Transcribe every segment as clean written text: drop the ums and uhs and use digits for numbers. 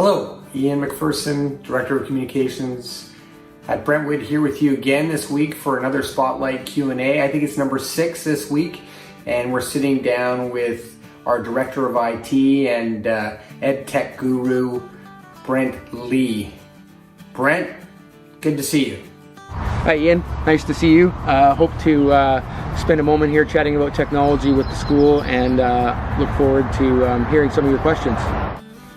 Hello, Ian McPherson, Director of Communications at Brentwood, here with you again this week for another Spotlight Q&A. I think it's number 6 this week, and we're sitting down with our Director of IT and Ed Tech Guru, Brent Lee. Brent, good to see you. Hi Ian, nice to see you. Hope to spend a moment here chatting about technology with the school and look forward to hearing some of your questions.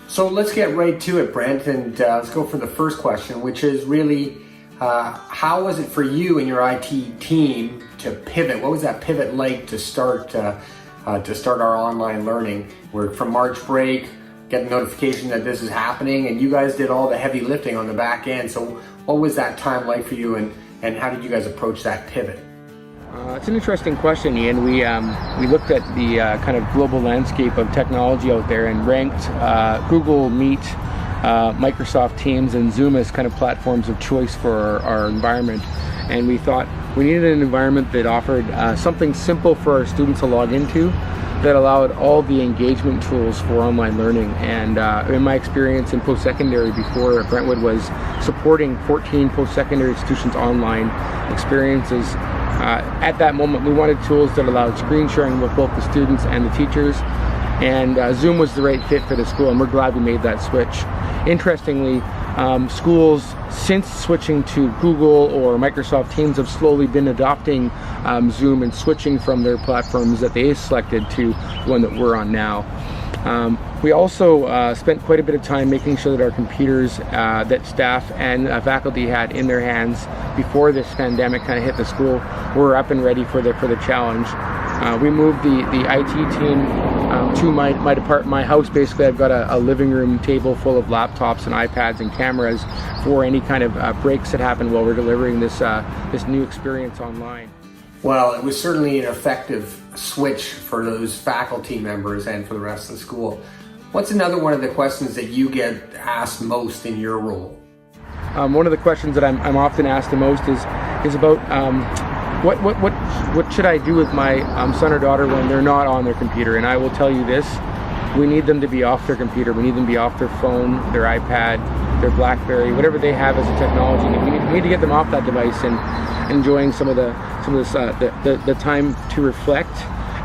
So let's get right to it, Brent, and let's go for the first question, which is really, how was it for you and your IT team to pivot? What was that pivot like to start our online learning? We're from March break, get a notification that this is happening, and you guys did all the heavy lifting on the back end. So what was that time like for you, and how did you guys approach that pivot? It's an interesting question, Ian. We looked at the kind of global landscape of technology out there and ranked Google Meet, Microsoft Teams, and Zoom as kind of platforms of choice for our environment. And we thought we needed an environment that offered something simple for our students to log into, that allowed all the engagement tools for online learning. And in my experience in post-secondary before at Brentwood was supporting 14 post-secondary institutions online experiences. At that moment, we wanted tools that allowed screen sharing with both the students and the teachers, and Zoom was the right fit for the school, and we're glad we made that switch. Interestingly, schools since switching to Google or Microsoft Teams have slowly been adopting Zoom and switching from their platforms that they selected to the one that we're on now. We also spent quite a bit of time making sure that our computers that staff and faculty had in their hands before this pandemic kind of hit the school were up and ready for the challenge. We moved the IT team to my house. Basically, I've got a living room table full of laptops and iPads and cameras for any kind of breaks that happen while we're delivering this new experience online. Well, it was certainly an effective switch for those faculty members and for the rest of the school. What's another one of the questions that you get asked most in your role? One of the questions that I'm often asked the most is about what should I do with my son or daughter when they're not on their computer? And I will tell you this: we need them to be off their computer. We need them to be off their phone, their iPad, their BlackBerry, whatever they have as a technology. We need to get them off that device and enjoying some of the time to reflect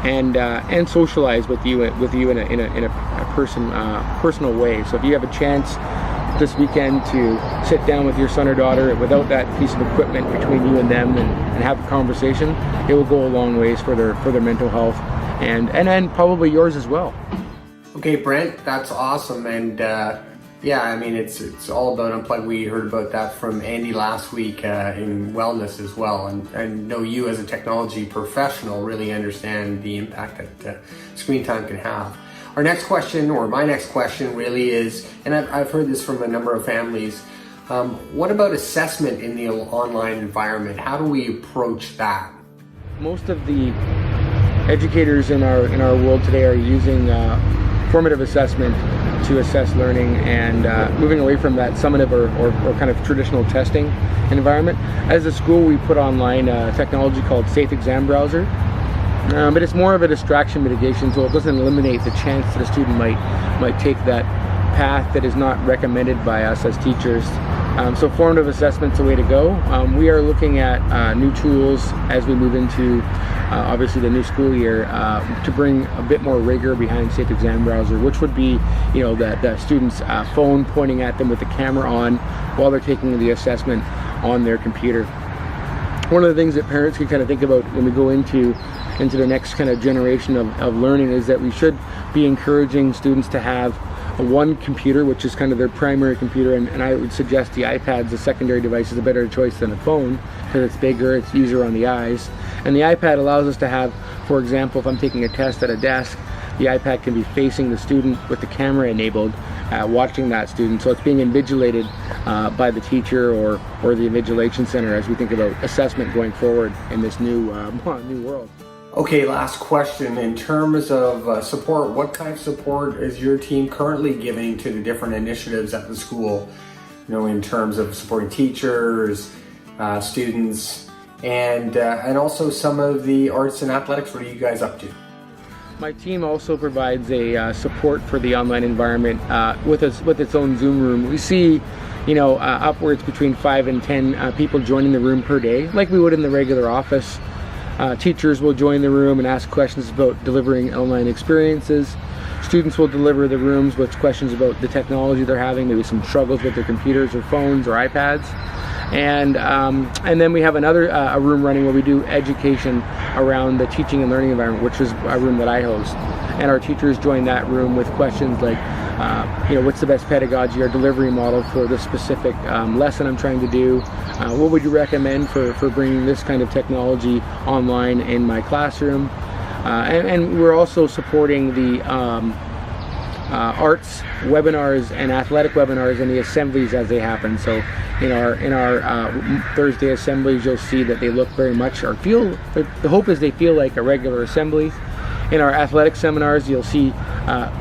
and socialize with you in a personal way. So if you have a chance this weekend to sit down with your son or daughter without that piece of equipment between you and them and have a conversation, it will go a long ways for their mental health and then probably yours as well. Okay, Brent, that's awesome. And yeah, I mean, it's all about Unplug. We heard about that from Andy last week in wellness as well. And know you as a technology professional really understand the impact that screen time can have. Our next question, or my next question really is, and I've heard this from a number of families, what about assessment in the online environment? How do we approach that? Most of the educators in our world today are using formative assessment to assess learning and moving away from that summative or kind of traditional testing environment. As a school, we put online technology called Safe Exam Browser. But it's more of a distraction mitigation tool. It doesn't eliminate the chance that a student might take that path that is not recommended by us as teachers. So formative assessment's a way to go. We are looking at new tools as we move into obviously the new school year to bring a bit more rigor behind Safe Exam Browser, which would be the student's phone pointing at them with the camera on while they're taking the assessment on their computer. One of the things that parents can kind of think about when we go into the next kind of generation of learning is that we should be encouraging students to have one computer, which is kind of their primary computer, and I would suggest the iPad's a secondary device is a better choice than a phone because it's bigger, it's easier on the eyes. And the iPad allows us to have, for example, if I'm taking a test at a desk, the iPad can be facing the student with the camera enabled, watching that student. So it's being invigilated by the teacher or the invigilation center as we think about assessment going forward in this new world. Okay, last question. In terms of support, what kind of support is your team currently giving to the different initiatives at the school? In terms of supporting teachers, students, and also some of the arts and athletics. What are you guys up to? My team also provides a support for the online environment with its own Zoom room. We see, upwards between 5 and 10 people joining the room per day, like we would in the regular office. Teachers will join the room and ask questions about delivering online experiences. Students will deliver the rooms with questions about the technology they're having, maybe some struggles with their computers or phones or iPads. And then we have another a room running where we do education around the teaching and learning environment, which is a room that I host. And our teachers join that room with questions like, what's the best pedagogy or delivery model for this specific lesson I'm trying to do? What would you recommend for bringing this kind of technology online in my classroom? And we're also supporting the arts webinars and athletic webinars and the assemblies as they happen. So in our Thursday assemblies, you'll see that they look very much or feel, the hope is they feel like a regular assembly. In our athletic seminars, you'll see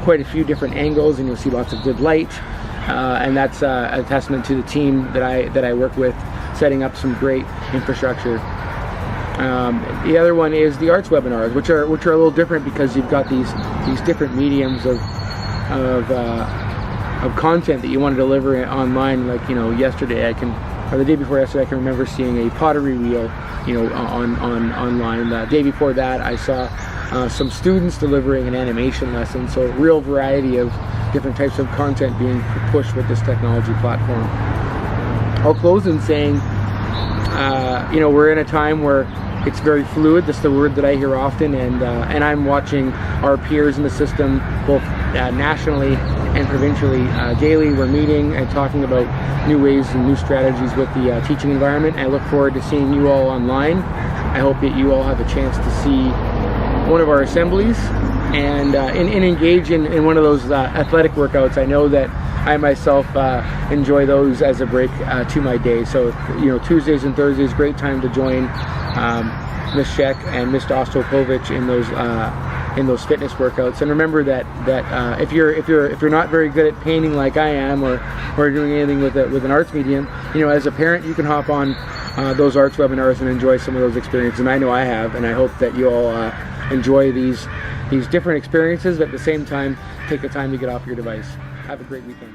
quite a few different angles, and you'll see lots of good light, and that's a testament to the team that I work with, setting up some great infrastructure. The other one is the arts webinars, which are a little different because you've got these different mediums of content that you want to deliver online. Like yesterday, or the day before yesterday, I can remember seeing a pottery wheel, online. The day before that, I saw some students delivering an animation lesson. So a real variety of different types of content being pushed with this technology platform. I'll close in saying, we're in a time where it's very fluid. That's the word that I hear often, and I'm watching our peers in the system, both nationally and provincially, daily. We're meeting and talking about new ways and new strategies with the teaching environment. I look forward to seeing you all online. I hope that you all have a chance to see one of our assemblies and engage in one of those athletic workouts. I know that I myself enjoy those as a break to my day. So Tuesdays and Thursdays, great time to join Ms. Sheck and Ms. Ostopovich in those fitness workouts. And remember that if you're not very good at painting like I am, or doing anything with an arts medium, as a parent, you can hop on those arts webinars and enjoy some of those experiences. And I know I have, and I hope that you all enjoy these different experiences, but at the same time, take the time to get off your device. Have a great weekend.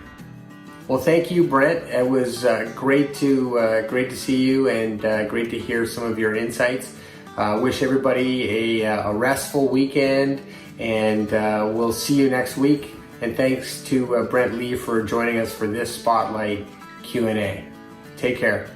Well, thank you, Brent. It was great to see you, and great to hear some of your insights. Wish everybody a restful weekend, and we'll see you next week. And thanks to Brent Lee for joining us for this Spotlight Q&A. Take care.